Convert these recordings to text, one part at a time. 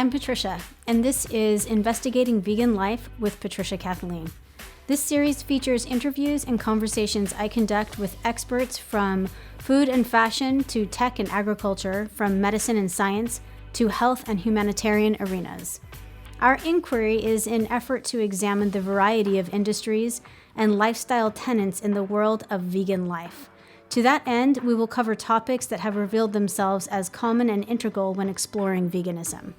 I'm Patricia, and this is Investigating Vegan Life with Patricia Kathleen. This series features interviews and conversations I conduct with experts from food and fashion to tech and agriculture, from medicine and science to health and humanitarian arenas. Our inquiry is an effort to examine the variety of industries and lifestyle tenets in the world of vegan life. To that end, we will cover topics that have revealed themselves as common and integral when exploring veganism.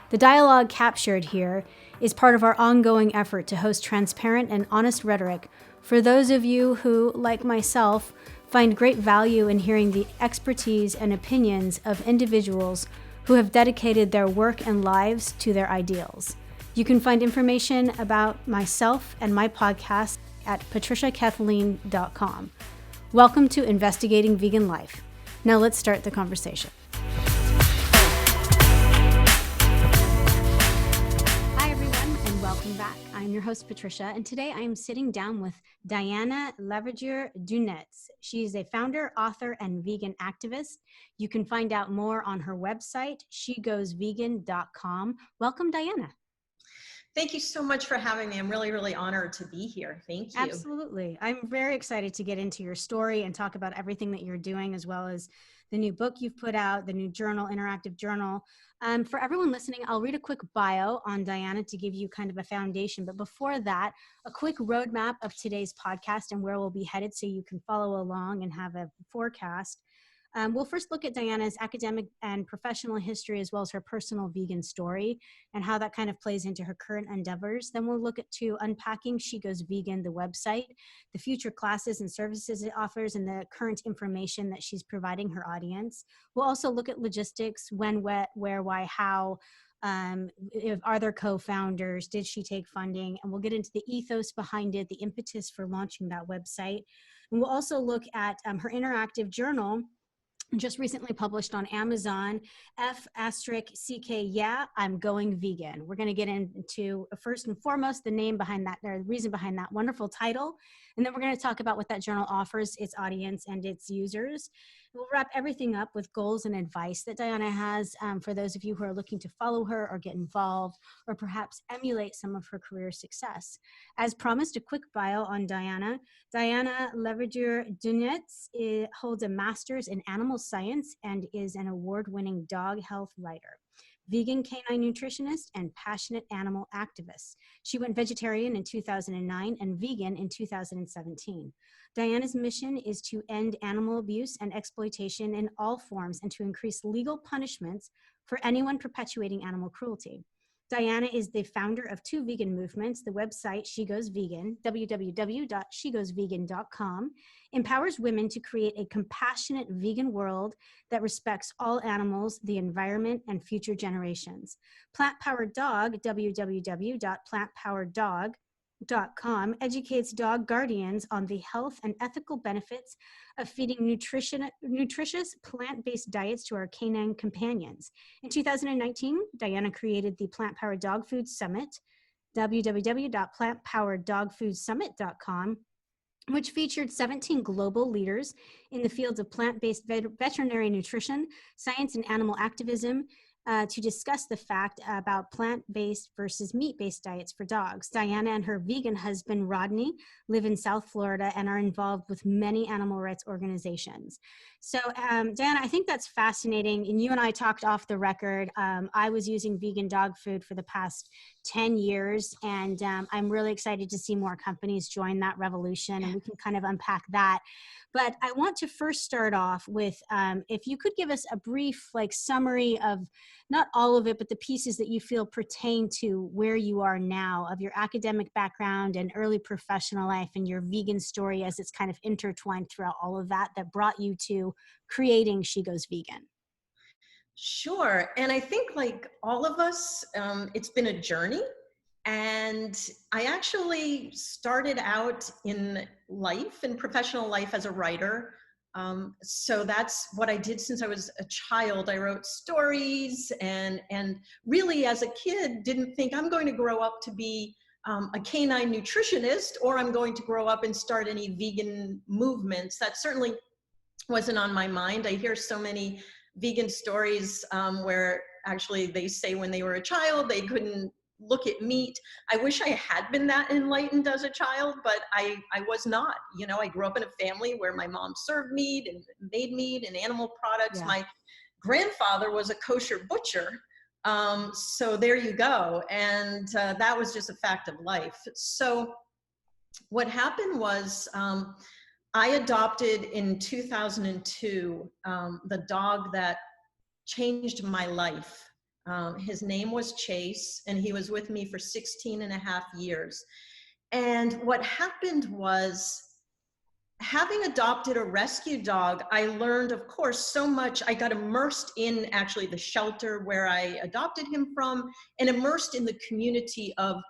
The dialogue captured here is part of our ongoing effort to host transparent and honest rhetoric for those of you who, like myself, find great value in hearing the expertise and opinions of individuals who have dedicated their work and lives to their ideals. You can find information about myself and my podcast at patriciakathleen.com. Welcome to Investigating Vegan Life. Now let's start the conversation. Welcome back. I'm your host, Patricia, and today I'm sitting down with Diana Laverdure-Dunetz. She's a founder, author, and vegan activist. You can find out more on her website, shegoesvegan.com. Welcome, Diana. Thank you so much for having me. I'm really honored to be here. Thank you. Absolutely. I'm very excited to get into your story and talk about everything that you're doing, as well as the new book you've put out, the new journal, interactive journal. For everyone listening, I'll read a quick bio on Diana to give you kind of a foundation. But before that, a quick roadmap of today's podcast and where we'll be headed so you can follow along and have a forecast. We'll first look at Diana's academic and professional history, as well as her personal vegan story and how that kind of plays into her current endeavors. Then we'll look at unpacking She Goes Vegan, the website, the future classes and services it offers, and the current information that she's providing her audience. We'll also look at logistics: when, where, why, how. Are there co-founders? Did she take funding? And we'll get into the ethos behind it, the impetus for launching that website. And we'll also look at her interactive journal, just recently published on Amazon, Asterixek, Yeah, I'm Going Vegan. We're going to get into, first and foremost, the name behind that, or the reason behind that wonderful title. And then we're going to talk about what that journal offers its audience and its users. We'll wrap everything up with goals and advice that Diana has for those of you who are looking to follow her or get involved, or perhaps emulate some of her career success. As promised, a quick bio on Diana. Diana Laverdure-Dunetz holds a master's in animal science and is an award-winning dog health writer, vegan canine nutritionist, and passionate animal activist. She went vegetarian in 2009 and vegan in 2017. Diana's mission is to end animal abuse and exploitation in all forms and to increase legal punishments for anyone perpetuating animal cruelty. Diana is the founder of two vegan movements. The website She Goes Vegan, www.shegoesvegan.com, empowers women to create a compassionate vegan world that respects all animals, the environment, and future generations. Plant Powered Dog, www.plantpowereddog.com, educates dog guardians on the health and ethical benefits of feeding nutritious plant-based diets to our canine companions. In 2019, Diana created the Plant Powered Dog Food Summit, www.plantpowereddogfoodsummit.com, which featured 17 global leaders in the fields of plant-based veterinary nutrition, science, and animal activism, to discuss the fact about plant-based versus meat-based diets for dogs. Diana and her vegan husband, Rodney, live in South Florida and are involved with many animal rights organizations. So, Diana, I think that's fascinating. And you and I talked off the record. I was using vegan dog food for the past 10 years, and I'm really excited to see more companies join that revolution, and we can kind of unpack that. But I want to first start off with, if you could give us a brief summary of, not all of it, but the pieces that you feel pertain to where you are now, of your academic background and early professional life and your vegan story as it's kind of intertwined throughout all of that brought you to creating She Goes Vegan. Sure. And I think, like all of us, it's been a journey. And I actually started out in life, in professional life, as a writer. So that's what I did since I was a child. I wrote stories and really as a kid didn't think I'm going to grow up to be a canine nutritionist, or I'm going to grow up and start any vegan movements. That certainly wasn't on my mind. I hear so many vegan stories where actually, they say when they were a child, they couldn't look at meat. I wish I had been that enlightened as a child, but I was not. You know, I grew up in a family where my mom served meat and made meat and animal products. Yeah. My grandfather was a kosher butcher. So there you go. And that was just a fact of life. So what happened was, I adopted in 2002 the dog that changed my life. His name was Chase, and he was with me for 16 and a half years. And what happened was, having adopted a rescue dog, I learned, of course, so much. I got immersed in actually the shelter where I adopted him from, and immersed in the community of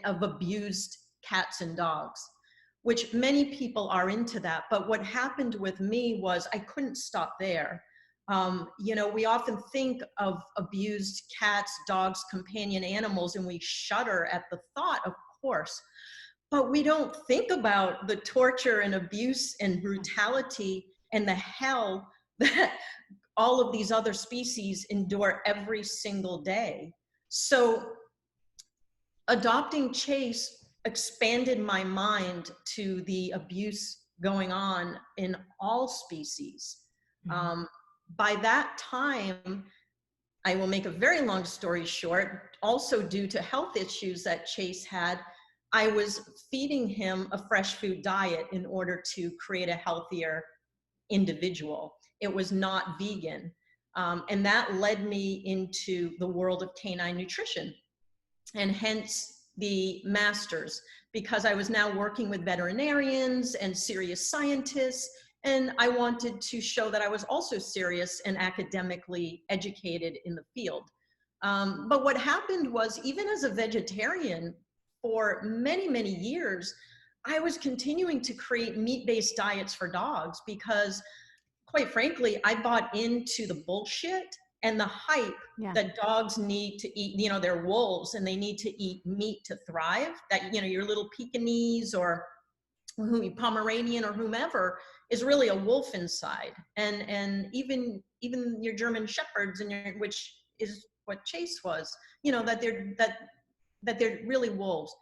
abused cats and dogs, which many people are into that. But what happened with me was I couldn't stop there. You know, we often think of abused cats, dogs, companion animals, and we shudder at the thought, of course. But we don't think about the torture and abuse and brutality and the hell that all of these other species endure every single day. So adopting Chase expanded my mind to the abuse going on in all species. By that time, I will make a very long story short, also due to health issues that Chase had, I was feeding him a fresh food diet in order to create a healthier individual. It was not vegan. And that led me into the world of canine nutrition, and hence the master's, because I was now working with veterinarians and serious scientists, and I wanted to show that I was also serious and academically educated in the field. But what happened was, even as a vegetarian, for many, many years, I was continuing to create meat-based diets for dogs because, quite frankly, I bought into the bullshit and the hype that dogs need to eat. You know, they're wolves and they need to eat meat to thrive. That, you know, your little Pekingese or Pomeranian or whomever is really a wolf inside. And even your German Shepherds, and which is what Chase was, you know, that they're really wolves.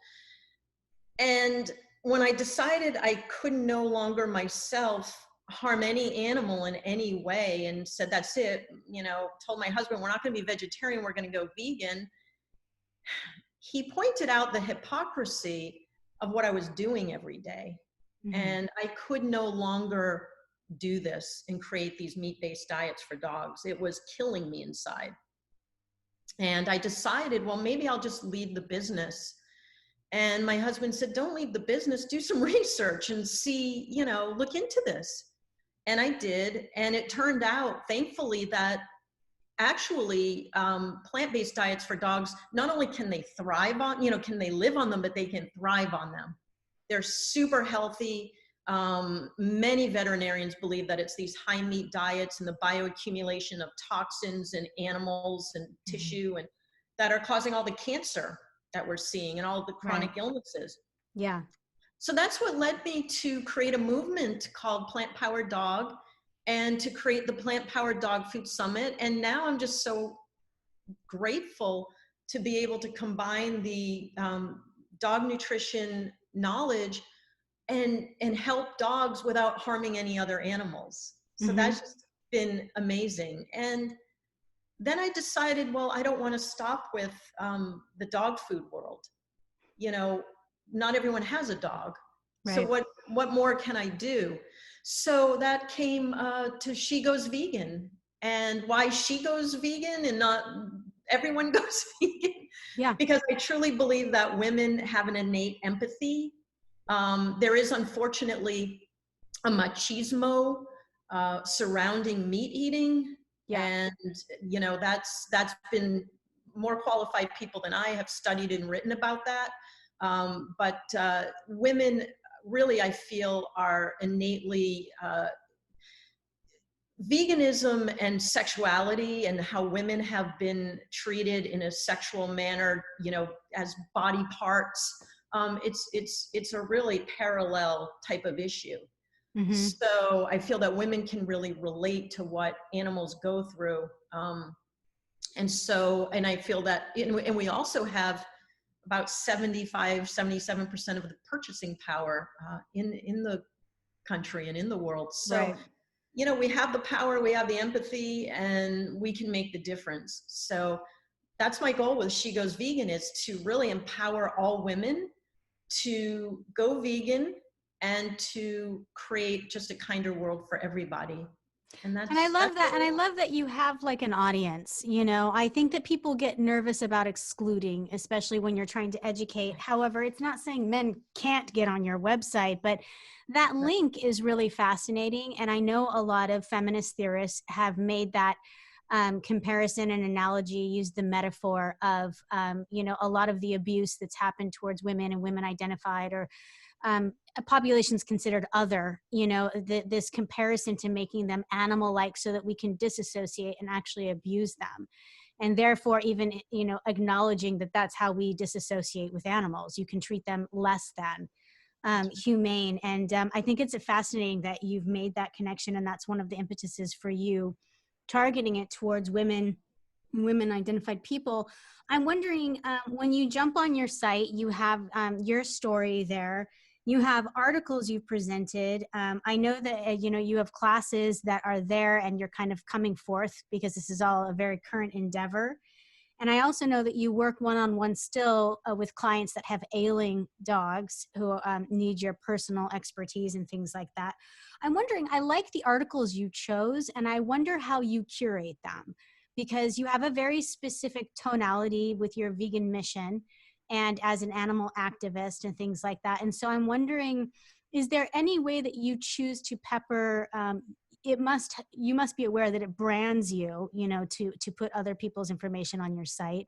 And when I decided I could no longer myself harm any animal in any way, and said, that's it, you know, told my husband, we're not going to be vegetarian, we're going to go vegan. He pointed out the hypocrisy of what I was doing every day. And I could no longer do this and create these meat-based diets for dogs. It was killing me inside. And I decided, well, maybe I'll just leave the business. And my husband said, don't leave the business, do some research and see, you know, look into this. And I did. And it turned out, thankfully, that actually plant-based diets for dogs, not only can they thrive on, you know, can they live on them, but they can thrive on them. They're super healthy. Many veterinarians believe that it's these high meat diets and the bioaccumulation of toxins in animals and tissue and that are causing all the cancer that we're seeing and all the chronic illnesses. Yeah. So that's what led me to create a movement called Plant Powered Dog, and to create the Plant Powered Dog Food Summit. And now I'm just so grateful to be able to combine the dog nutrition knowledge and help dogs without harming any other animals. So that's just been amazing. And then I decided, well, I don't want to stop with the dog food world. You know, not everyone has a dog. Right. So what more can I do? So that came to She Goes Vegan. And why She Goes Vegan and not everyone goes vegan? Yeah. Because I truly believe that women have an innate empathy. There is unfortunately a machismo surrounding meat eating. Yeah. And, you know, that's been more qualified people than I have studied and written about that. But women really, I feel, are innately, veganism and sexuality and how women have been treated in a sexual manner, you know, as body parts. It's a really parallel type of issue. So I feel that women can really relate to what animals go through. And so, and I feel that, and we also have about 77% of the purchasing power in the country and in the world. So, Right. we have the power, we have the empathy, and we can make the difference. So that's my goal with She Goes Vegan, is to really empower all women to go vegan and to create just a kinder world for everybody. And And I love that's that. And I love that you have like an audience. I think that people get nervous about excluding, especially when you're trying to educate. However, it's not saying men can't get on your website, but that link is really fascinating. And I know a lot of feminist theorists have made that comparison and analogy, used the metaphor of, a lot of the abuse that's happened towards women and women identified, or populations considered other, this comparison to making them animal-like so that we can disassociate and actually abuse them. And therefore, even, acknowledging that that's how we disassociate with animals. You can treat them less than humane. And I think it's fascinating that you've made that connection. And that's one of the impetuses for you targeting it towards women identified people. I'm wondering, when you jump on your site, you have your story there. You have articles you've presented. I know that, you have classes that are there and you're kind of coming forth because this is all a very current endeavor. And I also know that you work one-on-one still with clients that have ailing dogs who need your personal expertise and things like that. I'm wondering, I like the articles you chose, and I wonder how you curate them, because you have a very specific tonality with your vegan mission and as an animal activist and things like that. And so I'm wondering, is there any way that you choose to pepper, you must be aware that it brands you, to put other people's information on your site.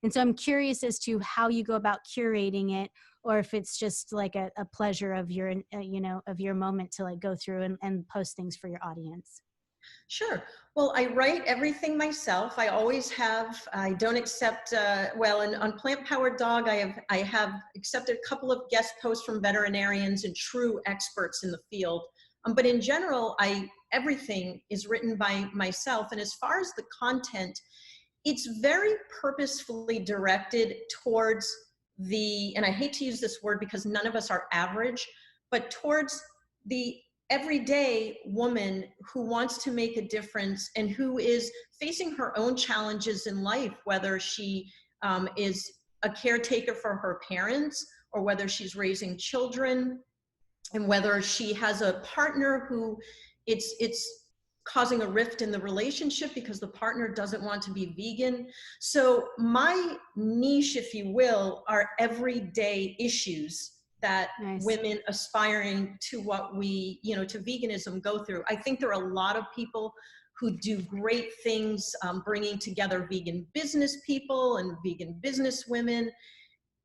And so I'm curious as to how you go about curating it, or if it's just like a pleasure of your, of your moment to like go through and post things for your audience. Sure. Well, I write everything myself. I always have. I don't accept, and on Plant Powered Dog, I have accepted a couple of guest posts from veterinarians and true experts in the field. But in general, everything is written by myself. And as far as the content, it's very purposefully directed towards and I hate to use this word because none of us are average, but towards the everyday woman who wants to make a difference and who is facing her own challenges in life, whether she is a caretaker for her parents, or whether she's raising children, and whether she has a partner who it's causing a rift in the relationship because the partner doesn't want to be vegan. So my niche, if you will, are everyday issues that women aspiring to what we, to veganism go through. I think there are a lot of people who do great things, bringing together vegan business people and vegan business women.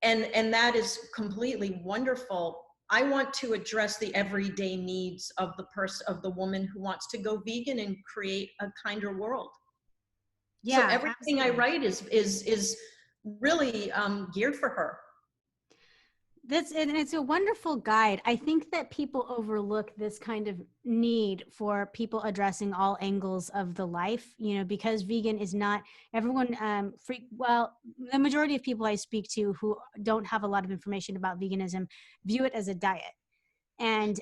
And that is completely wonderful. I want to address the everyday needs of the woman who wants to go vegan and create a kinder world. Yeah, so everything absolutely. I write is really geared for her. And it's a wonderful guide. I think that people overlook this kind of need for people addressing all angles of the life, because vegan is not everyone, the majority of people I speak to who don't have a lot of information about veganism view it as a diet. And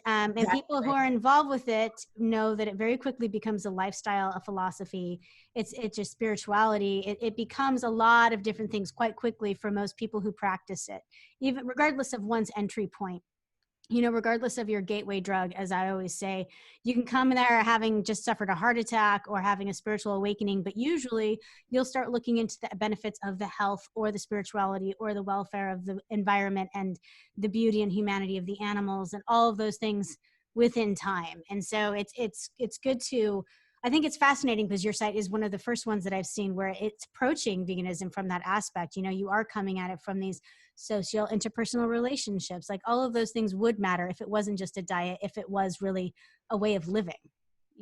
people who are involved with it know that it very quickly becomes a lifestyle, a philosophy. It's just spirituality. It becomes a lot of different things quite quickly for most people who practice it, even regardless of one's entry point. Regardless of your gateway drug, as I always say, you can come there having just suffered a heart attack or having a spiritual awakening, but usually you'll start looking into the benefits of the health or the spirituality or the welfare of the environment and the beauty and humanity of the animals and all of those things within time. And so it's good to, I think it's fascinating because your site is one of the first ones that I've seen where it's approaching veganism from that aspect. You are coming at it from these social interpersonal relationships. Like all of those things would matter if it wasn't just a diet, if it was really a way of living,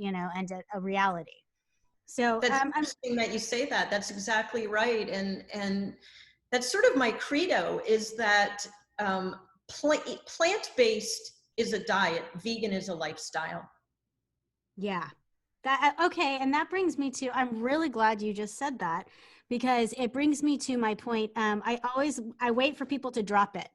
and a reality. So that's interesting that you say that. That's exactly right. And that's sort of my credo, is that plant-based is a diet, vegan is a lifestyle. Yeah. Okay, and that brings me to, I'm really glad you just said that, because it brings me to my point. I wait for people to drop it.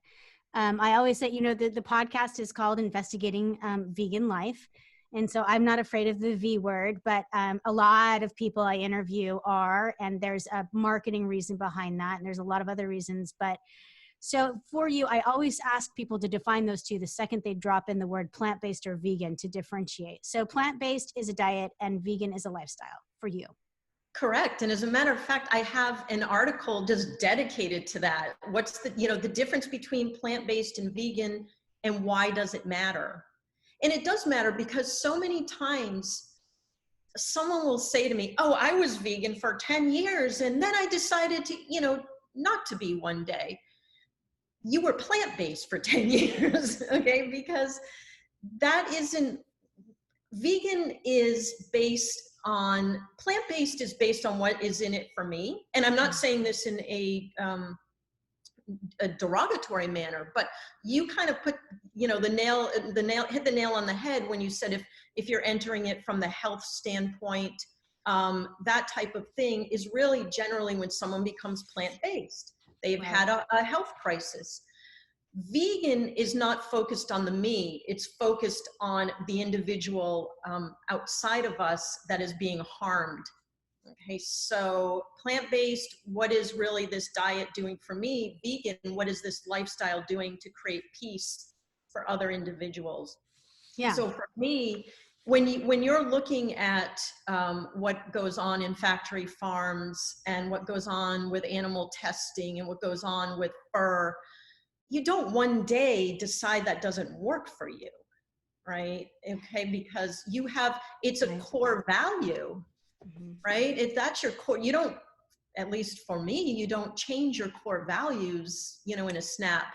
I always say, the podcast is called Investigating Vegan Life. And so I'm not afraid of the V word, but a lot of people I interview are, and there's a marketing reason behind that. And there's a lot of other reasons. But so for you, I always ask people to define those two the second they drop in the word plant-based or vegan to differentiate. So plant-based is a diet and vegan is a lifestyle for you. Correct. And as a matter of fact, I have an article just dedicated to that. What's the difference between plant-based and vegan, and why does it matter? And it does matter because so many times someone will say to me, oh, I was vegan for 10 years and then I decided to, not to be one day. You were plant-based for 10 years, okay? Because vegan is based on, plant-based is based on what is in it for me. And I'm not saying this in a derogatory manner, but you kind of put, hit the nail on the head when you said if you're entering it from the health standpoint, that type of thing is really generally when someone becomes plant-based. They've had a health crisis. Vegan is not focused on the me, it's focused on the individual outside of us that is being harmed. Okay, so plant-based, what is really this diet doing for me? Vegan, what is this lifestyle doing to create peace for other individuals? Yeah. So for me, when you're looking at what goes on in factory farms and what goes on with animal testing and what goes on with fur, you don't one day decide that doesn't work for you, right? Okay, because it's a core value, right? If that's your core, you don't, at least for me, you don't change your core values, in a snap.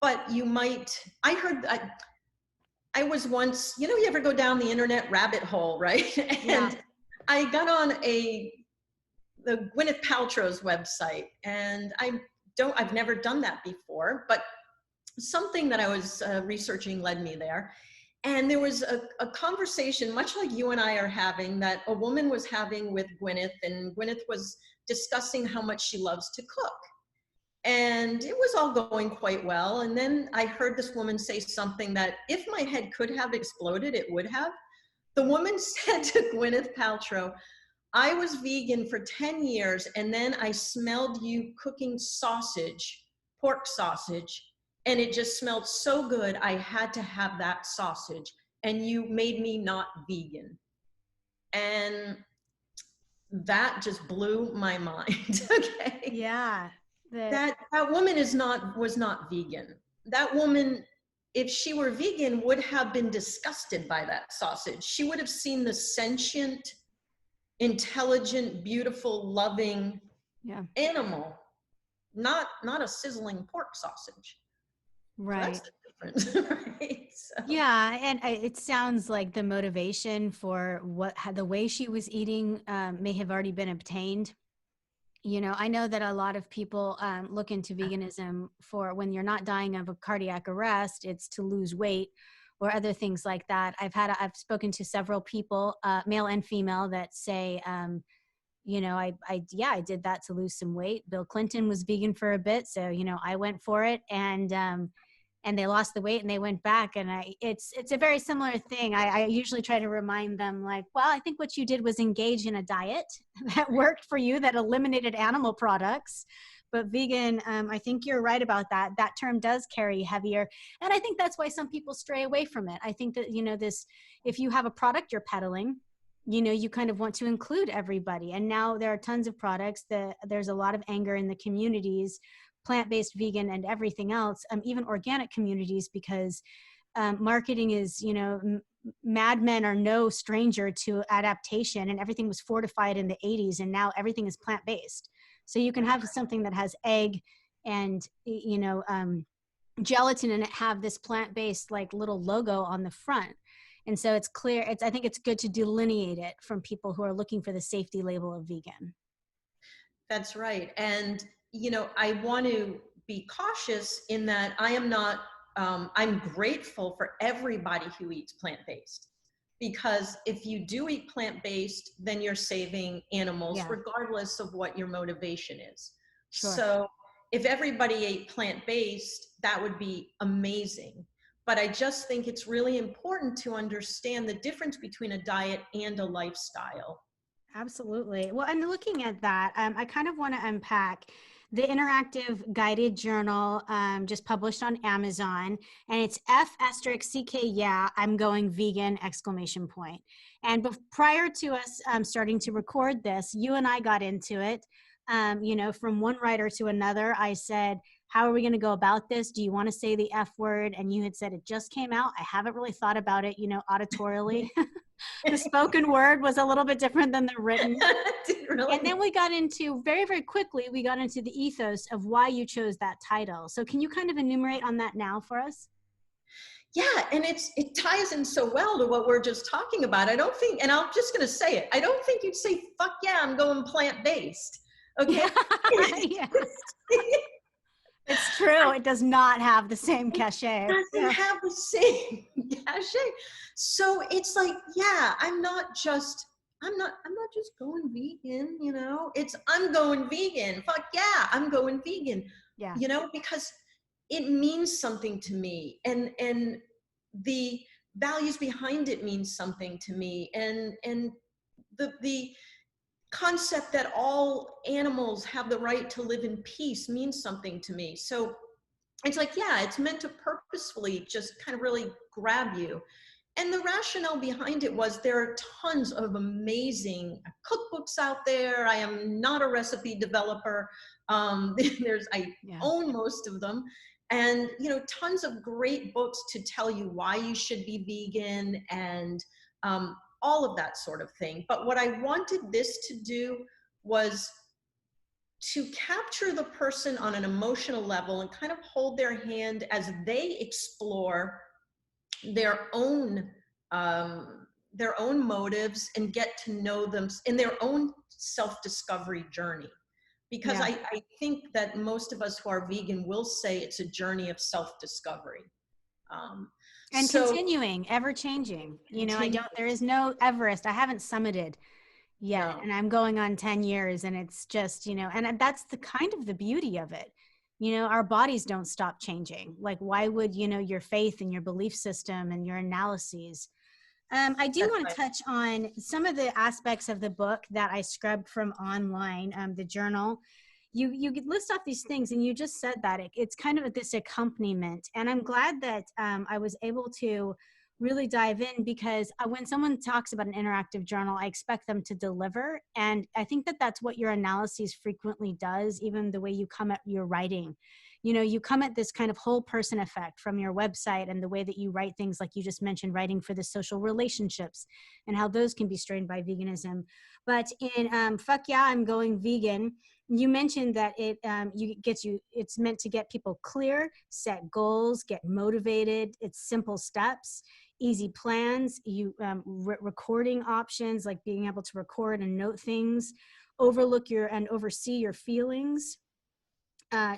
But you might, I was once, you ever go down the internet rabbit hole, right? And I got on the Gwyneth Paltrow's website, and I've never done that before, but something that I was researching led me there. And there was a conversation, much like you and I are having, that a woman was having with Gwyneth, and Gwyneth was discussing how much she loves to cook. And it was all going quite well. And then I heard this woman say something that if my head could have exploded, it would have. The woman said to Gwyneth Paltrow, I was vegan for 10 years, and then I smelled you cooking sausage, pork sausage, and it just smelled so good, I had to have that sausage, and you made me not vegan. And that just blew my mind, okay? Yeah. That woman was not vegan. That woman, if she were vegan, would have been disgusted by that sausage. She would have seen the sentient, intelligent, beautiful, loving animal, not a sizzling pork sausage. Right. So that's the difference, right? So. Yeah, and it sounds like the motivation for the way she was eating may have already been obtained. I know that a lot of people look into veganism for when you're not dying of a cardiac arrest, it's to lose weight or other things like that. I've spoken to several people, male and female, that say, I did that to lose some weight. Bill Clinton was vegan for a bit, so I went for it, and they lost the weight and they went back. And it's a very similar thing. I usually try to remind them, like, well, I think what you did was engage in a diet that worked for you, that eliminated animal products. But vegan, I think you're right about that. That term does carry heavier. And I think that's why some people stray away from it. I think that, if you have a product you're peddling, you kind of want to include everybody. And now there are tons of products there's a lot of anger in the communities, plant-based, vegan, and everything else, even organic communities, because marketing is, Mad Men are no stranger to adaptation, and everything was fortified in the 80s, and now everything is plant-based. So you can have something that has egg and, gelatin in it, have this plant-based like little logo on the front. And so it's clear, I think it's good to delineate it from people who are looking for the safety label of vegan. That's right. And I want to be cautious in that I am not, I'm grateful for everybody who eats plant-based, because if you do eat plant-based, then you're saving animals, Yeah, regardless of what your motivation is. sure. So if everybody ate plant-based, that would be amazing. But I just think it's really important to understand the difference between a diet and a lifestyle. Absolutely. Well, and looking at that, I kind of want to unpack the interactive guided journal just published on Amazon, and it's F*CK, yeah, I'm going vegan, exclamation point. And prior to us starting to record this, you and I got into it. From one writer to another, I said, how are we going to go about this? Do you want to say the F word? And you had said it just came out. I haven't really thought about it, auditorially. The spoken word was a little bit different than the written. Really? And then we got into, very, very quickly, we got into the ethos of why you chose that title. So can you kind of enumerate on that now for us? Yeah, and it ties in so well to what we're just talking about. I don't think, and I'm just going to say it, I don't think you'd say, fuck yeah, I'm going plant-based. Okay? Yeah. It's true. It does not have the same cachet. It doesn't have the same cachet. So it's like, yeah, I'm not just going vegan, it's, I'm going vegan. Fuck yeah, I'm going vegan. Yeah. Because it means something to me, and the values behind it means something to me, and the concept that all animals have the right to live in peace means something to me. So it's like, yeah, it's meant to purposefully just kind of really grab you. And the rationale behind it was there are tons of amazing cookbooks out there. I am not a recipe developer. I own most of them. And, tons of great books to tell you why you should be vegan and all of that sort of thing. But what I wanted this to do was to capture the person on an emotional level and kind of hold their hand as they explore their own motives and get to know them in their own self-discovery journey. Because I think that most of us who are vegan will say it's a journey of self-discovery. And continuing, ever changing. There is no Everest. I haven't summited yet. No. And I'm going on 10 years, and it's just, and that's the kind of the beauty of it. Our bodies don't stop changing. Like, why would, your faith and your belief system and your analyses? I do want to touch on some of the aspects of the book that I scrubbed from online, the journal. You list off these things, and you just said that it's kind of this accompaniment. And I'm glad that I was able to really dive in, because when someone talks about an interactive journal, I expect them to deliver. And I think that that's what your analysis frequently does, even the way you come at your writing. You come at this kind of whole person effect from your website and the way that you write things, like you just mentioned, writing for the social relationships and how those can be strained by veganism. But in Fuck Yeah, I'm Going Vegan, you mentioned that it's meant to get people clear, set goals, get motivated. It's simple steps, easy plans, recording options, like being able to record and note things, oversee your feelings,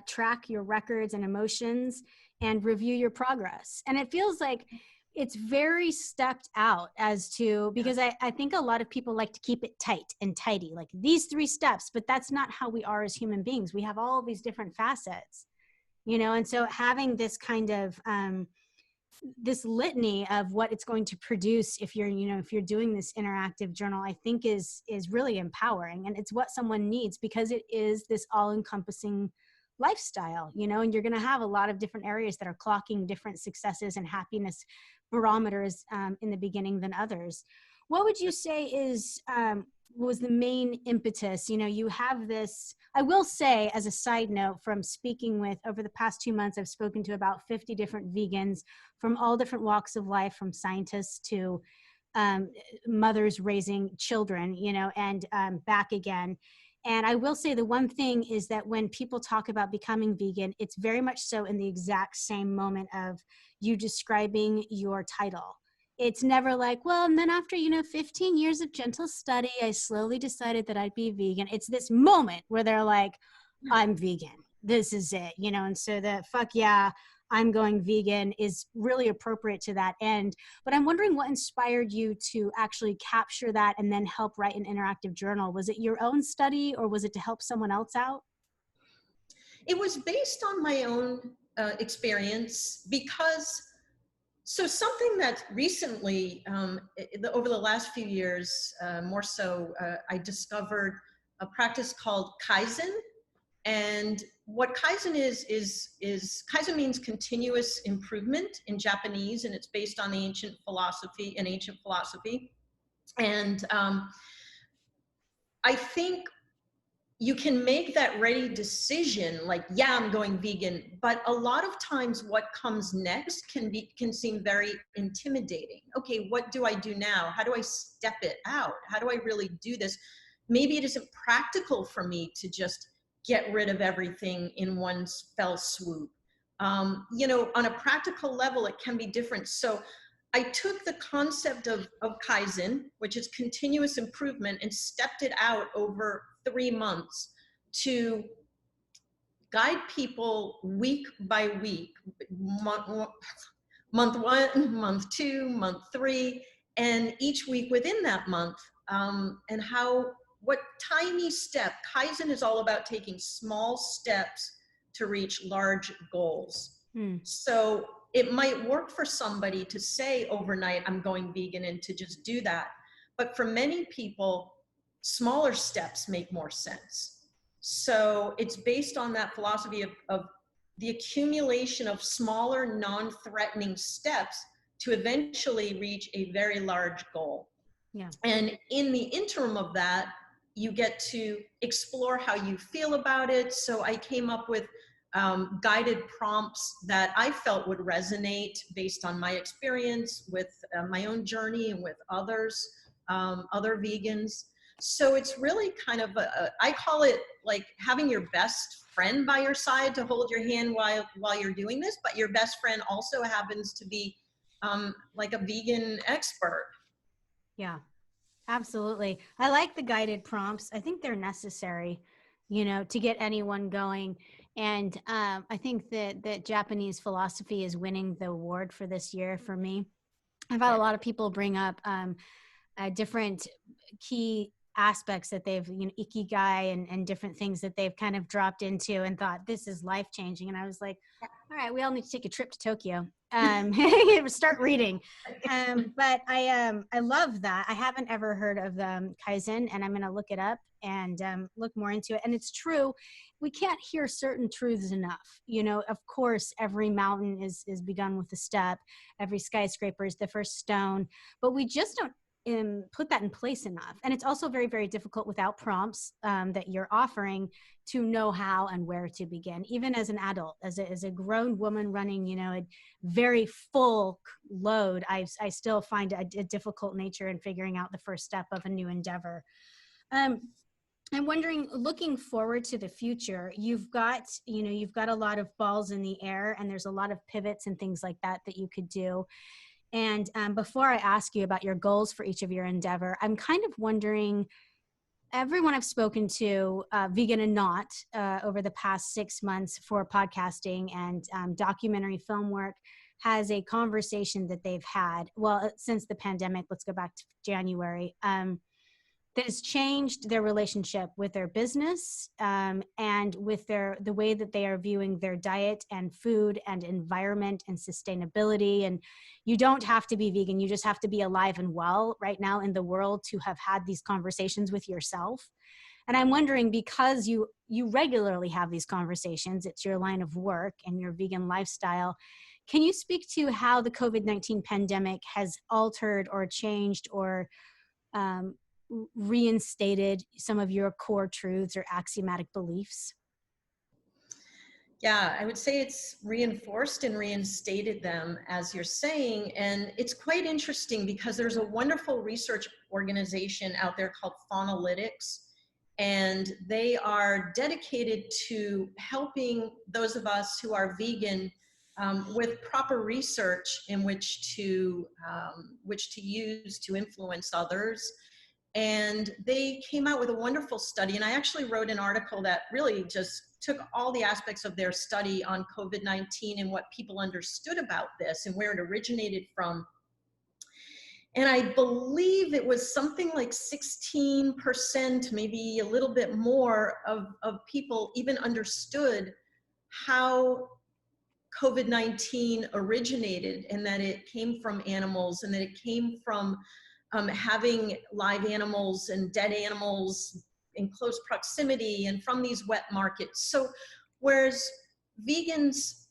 track your records and emotions, and review your progress. And it feels like it's very stepped out as to, because I think a lot of people like to keep it tight and tidy, like these 3 steps, but that's not how we are as human beings. We have all these different facets, and so having this kind of, this litany of what it's going to produce if you're doing this interactive journal, I think is really empowering. And it's what someone needs, because it is this all-encompassing lifestyle, and you're going to have a lot of different areas that are clocking different successes and happiness barometers in the beginning than others. What would you say was the main impetus? You have this, I will say, as a side note, from speaking with, over the past 2 months, I've spoken to about 50 different vegans from all different walks of life, from scientists to mothers raising children, and back again. And I will say the one thing is that when people talk about becoming vegan, it's very much so in the exact same moment of you describing your title. It's never like, well, and then after, 15 years of gentle study, I slowly decided that I'd be vegan. It's this moment where they're like, I'm vegan. This is it, and so the Fuck Yeah, I'm going vegan is really appropriate to that end. But I'm wondering what inspired you to actually capture that and then help write an interactive journal. Was it your own study, or was it to help someone else out? It was based on my own experience, because so something that recently, over the last few years, more so, I discovered a practice called Kaizen. And what Kaizen is Kaizen means continuous improvement in Japanese, and it's based on the ancient philosophy. And I think you can make that ready decision, like, yeah, I'm going vegan, but a lot of times what comes next can seem very intimidating. Okay, what do I do now? How do I step it out? How do I really do this? Maybe it isn't practical for me to just get rid of everything in one fell swoop. You know, on a practical level, it can be different. So I took the concept of Kaizen, which is continuous improvement, and stepped it out over 3 months to guide people week by week, month 1, month 2, month 3, and each week within that month, and what tiny step. Kaizen is all about taking small steps to reach large goals. So it might work for somebody to say overnight, I'm going vegan, and to just do that. But for many people, smaller steps make more sense. So it's based on that philosophy of the accumulation of smaller, non-threatening steps to eventually reach a very large goal. Yeah. And in the interim of that, you get to explore how you feel about it. So I came up with guided prompts that I felt would resonate based on my experience with my own journey and with others, other vegans. So it's really kind of I call it like having your best friend by your side to hold your hand while you're doing this, but your best friend also happens to be like a vegan expert. Yeah. Absolutely. I like the guided prompts. I think they're necessary, you know, to get anyone going. And I think that Japanese philosophy is winning the award for this year for me. I've had a lot of people bring up different key aspects that they've, you know, ikigai and different things that they've kind of dropped into and thought this is life changing. And I was like, all right, we all need to take a trip to Tokyo. Start reading. But I love that. I haven't ever heard of Kaizen, and I'm going to look it up and look more into it. And it's true, we can't hear certain truths enough. You know, of course, every mountain is begun with a step. Every skyscraper is the first stone, but we just don't put that in place enough. And it's also very, very difficult without prompts that you're offering to know how and where to begin. Even as an adult, as a grown woman running, you know, a very full load, I still find a difficult nature in figuring out the first step of a new endeavor. I'm wondering, looking forward to the future, you've got a lot of balls in the air, and there's a lot of pivots and things like that you could do. And before I ask you about your goals for each of your endeavor, I'm kind of wondering, everyone I've spoken to, vegan and not, over the past 6 months for podcasting and documentary film work, has a conversation that they've had, well, since the pandemic, let's go back to January, that has changed their relationship with their business and with the way that they are viewing their diet and food and environment and sustainability. And you don't have to be vegan. You just have to be alive and well right now in the world to have had these conversations with yourself. And I'm wondering, because you regularly have these conversations, it's your line of work and your vegan lifestyle, can you speak to how the COVID-19 pandemic has altered or changed or reinstated some of your core truths or axiomatic beliefs? Yeah, I would say it's reinforced and reinstated them, as you're saying. And it's quite interesting because there's a wonderful research organization out there called Faunalytics, and they are dedicated to helping those of us who are vegan with proper research in which to use to influence others. And they came out with a wonderful study, and I actually wrote an article that really just took all the aspects of their study on COVID-19 and what people understood about this and where it originated from. And I believe it was something like 16%, maybe a little bit more of people even understood how COVID-19 originated, and that it came from animals, and that it came from having live animals and dead animals in close proximity and from these wet markets. So whereas vegans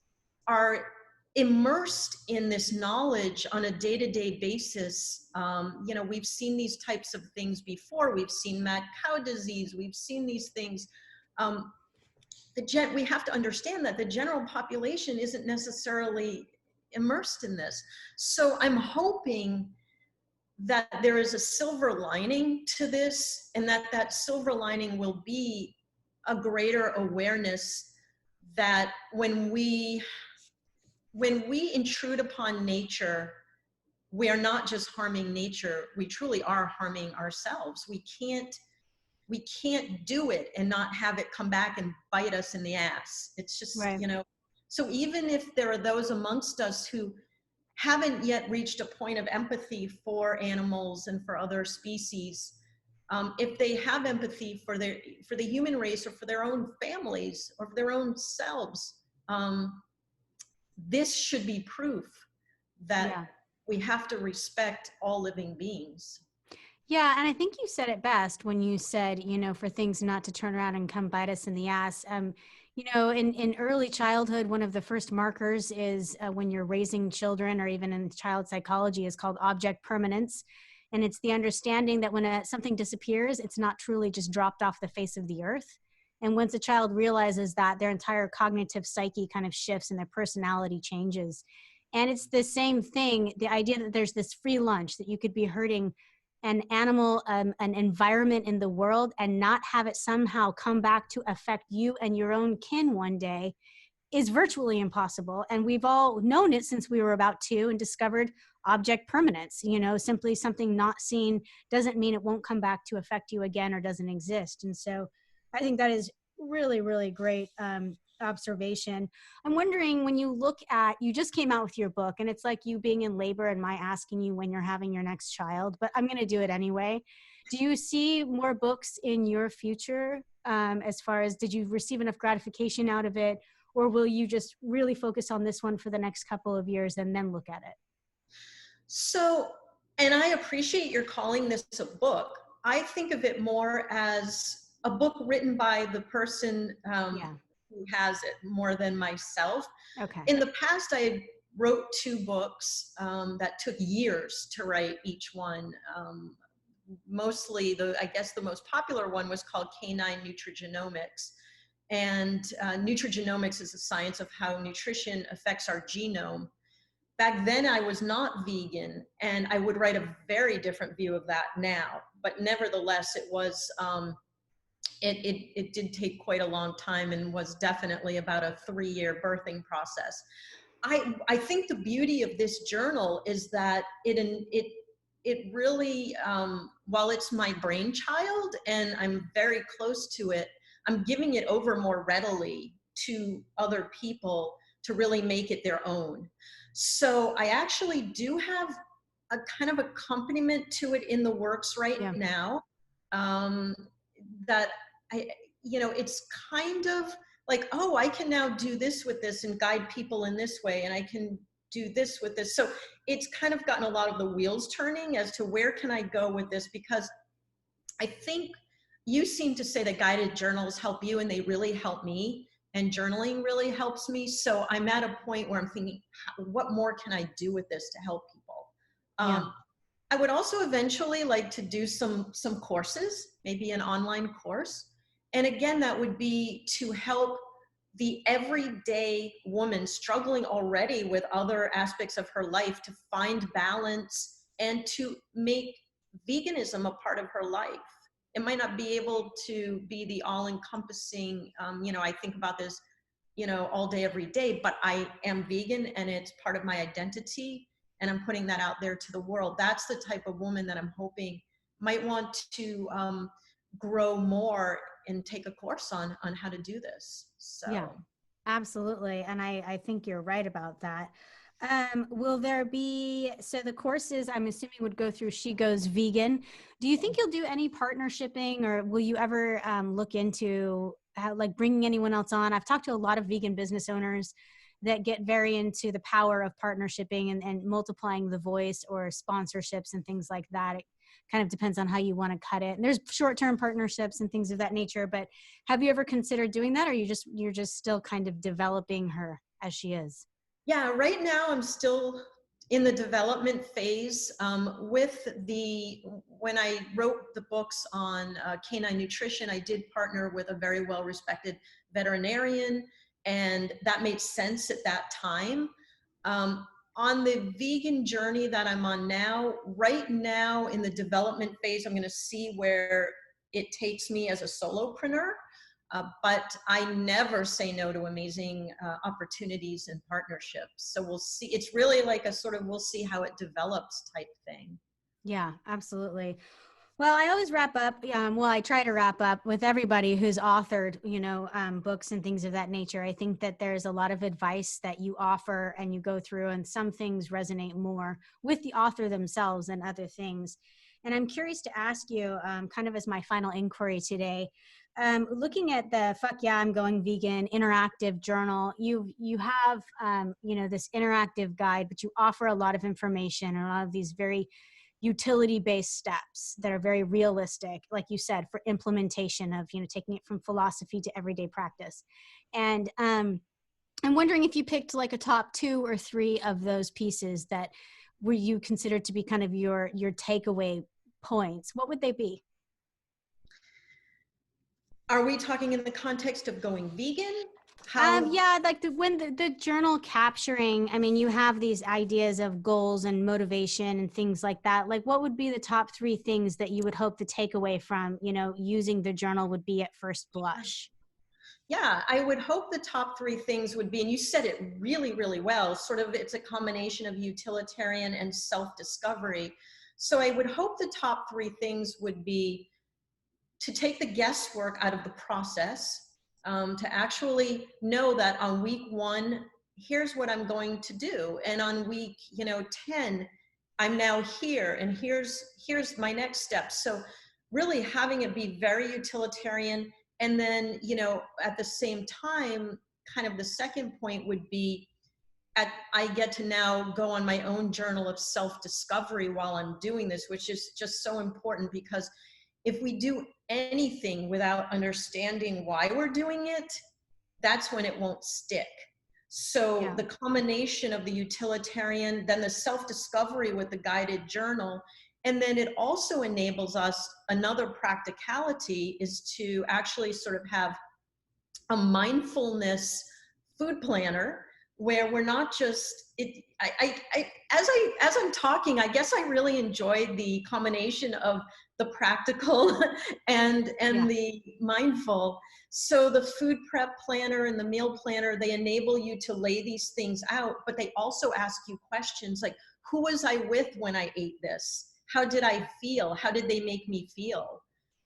are immersed in this knowledge on a day-to-day basis, you know, we've seen these types of things before. We've seen mad cow disease. We've seen these things. We have to understand that the general population isn't necessarily immersed in this. So I'm hoping that there is a silver lining to this, and that silver lining will be a greater awareness that when we intrude upon nature, we are not just harming nature, we truly are harming ourselves. We can't do it and not have it come back and bite us in the ass. It's just, Right. you know, so even if there are those amongst us who haven't yet reached a point of empathy for animals and for other species, if they have empathy for the human race, or for their own families, or for their own selves, this should be proof that we have to respect all living beings. Yeah, and I think you said it best when you said, you know, for things not to turn around and come bite us in the ass. You know, in early childhood, one of the first markers is when you're raising children, or even in child psychology, is called object permanence. And it's the understanding that when something disappears, it's not truly just dropped off the face of the earth. And once a child realizes that, their entire cognitive psyche kind of shifts and their personality changes. And it's the same thing, the idea that there's this free lunch, that you could be hurting an animal, an environment in the world, and not have it somehow come back to affect you and your own kin one day, is virtually impossible. And we've all known it since we were about 2 and discovered object permanence. You know, simply something not seen doesn't mean it won't come back to affect you again or doesn't exist. And so I think that is really, really great observation. I'm wondering, when you look at, you just came out with your book, and it's like you being in labor and my asking you when you're having your next child, but I'm going to do it anyway. Do you see more books in your future, as far as, did you receive enough gratification out of it, or will you just really focus on this one for the next couple of years and then look at it? So, and I appreciate your calling this a book. I think of it more as a book written by the person who has it, more than myself. Okay. In the past, I wrote 2 books that took years to write each one. Mostly, I guess the most popular one was called Canine Nutrigenomics. And nutrigenomics is the science of how nutrition affects our genome. Back then, I was not vegan, and I would write a very different view of that now. But nevertheless, it was, it did take quite a long time, and was definitely about a 3-year birthing process. I think the beauty of this journal is that it really, while it's my brainchild and I'm very close to it, I'm giving it over more readily to other people to really make it their own. So I actually do have a kind of accompaniment to it in the works right now. That you know, it's kind of like, oh, I can now do this with this and guide people in this way, and I can do this with this. So it's kind of gotten a lot of the wheels turning as to where can I go with this, because I think you seem to say that guided journals help you, and they really help me, and journaling really helps me. So I'm at a point where I'm thinking, what more can I do with this to help people? I would also eventually like to do some courses, maybe an online course. And again, that would be to help the everyday woman struggling already with other aspects of her life to find balance and to make veganism a part of her life. It might not be able to be the all-encompassing, you know, I think about this, you know, all day, every day, but I am vegan and it's part of my identity, and I'm putting that out there to the world. That's the type of woman that I'm hoping might want to grow more and take a course on how to do this. Yeah, So absolutely. And I think you're right about that. Will there be, so the courses I'm assuming would go through She Goes Vegan. Do you think you'll do any partnershiping, or will you ever look into like bringing anyone else on? I've talked to a lot of vegan business owners that get very into the power of partnershiping and multiplying the voice or sponsorships and things like that. It kind of depends on how you want to cut it. And there's short-term partnerships and things of that nature, but have you ever considered doing that, or you're just still kind of developing her as she is? yeah, right now I'm still in the development phase. When I wrote the books on canine nutrition, I did partner with a very well-respected veterinarian, and that made sense at that time. On the vegan journey that I'm on now, right now in the development phase, I'm going to see where it takes me as a solopreneur. But I never say no to amazing opportunities and partnerships. So we'll see. It's really like a sort of we'll see how it develops type thing. Yeah, absolutely. Well, I always wrap up. Well, I try to wrap up with everybody who's authored, books and things of that nature. I think that there's a lot of advice that you offer and you go through, and some things resonate more with the author themselves and other things. And I'm curious to ask you, kind of as my final inquiry today, looking at the Fuck Yeah, I'm Going Vegan interactive journal, you have, this interactive guide, but you offer a lot of information and a lot of these very utility-based steps that are very realistic, like you said, for implementation of, taking it from philosophy to everyday practice. And I'm wondering if you picked like a top 2 or 3 of those pieces that were you considered to be kind of your takeaway points, what would they be? Are we talking in the context of going vegan? How? Yeah, like when the journal capturing, I mean, you have these ideas of goals and motivation and things like that. Like, what would be the top 3 things that you would hope to take away from, using the journal would be at first blush? Yeah, I would hope the top 3 things would be, and you said it really, really well, sort of it's a combination of utilitarian and self-discovery. So I would hope the top 3 things would be to take the guesswork out of the process, to actually know that on week 1, here's what I'm going to do. And on week, 10, I'm now here, and here's my next step. So really having it be very utilitarian. And then, at the same time, kind of the second point would be I get to now go on my own journal of self-discovery while I'm doing this, which is just so important, because if we do anything without understanding why we're doing it, that's when it won't stick. So Yeah. the combination of the utilitarian, then the self-discovery with the guided journal, and then it also enables us, another practicality is to actually sort of have a mindfulness food planner where we're not just as I'm talking, I guess I really enjoyed the combination of the practical and Yeah. the mindful. So the food prep planner and the meal planner, they enable you to lay these things out, but they also ask you questions like, who was I with when I ate this? How did I feel? How did they make me feel?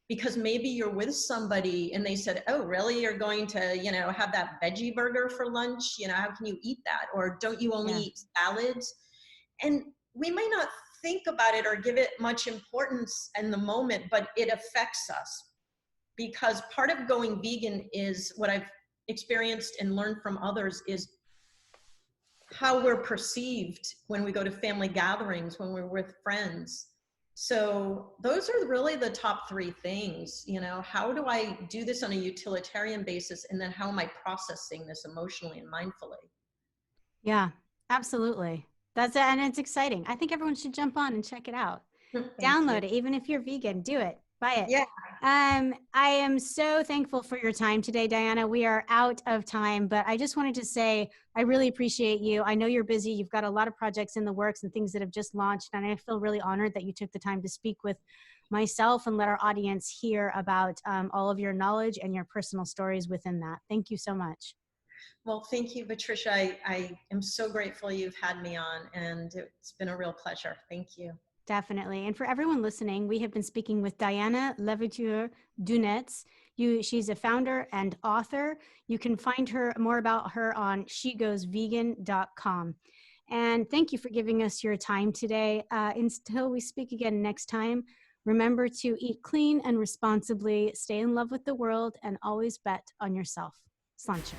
Because maybe you're with somebody and they said, oh, really? You're going to, have that veggie burger for lunch? How can you eat that? Or don't you only Yeah. eat salads? And we might not think about it or give it much importance in the moment, but it affects us. Because part of going vegan is what I've experienced and learned from others is how we're perceived when we go to family gatherings, when we're with friends. So those are really the top 3 things. How do I do this on a utilitarian basis? And then how am I processing this emotionally and mindfully? Yeah, absolutely. That's it. And it's exciting. I think everyone should jump on and check it out. Thank you. Download it. Even if you're vegan, do it. Buy it. Yeah. I am so thankful for your time today, Diana. We are out of time, but I just wanted to say I really appreciate you. I know you're busy. You've got a lot of projects in the works and things that have just launched. And I feel really honored that you took the time to speak with myself and let our audience hear about all of your knowledge and your personal stories within that. Thank you so much. Well, thank you, Patricia. I am so grateful you've had me on, and it's been a real pleasure. Thank you. Definitely. And for everyone listening, we have been speaking with Diana Laverdure-Dunetz. She's a founder and author. You can find her more about her on shegoesvegan.com. And thank you for giving us your time today. Until we speak again next time, remember to eat clean and responsibly, stay in love with the world, and always bet on yourself. Sláinte.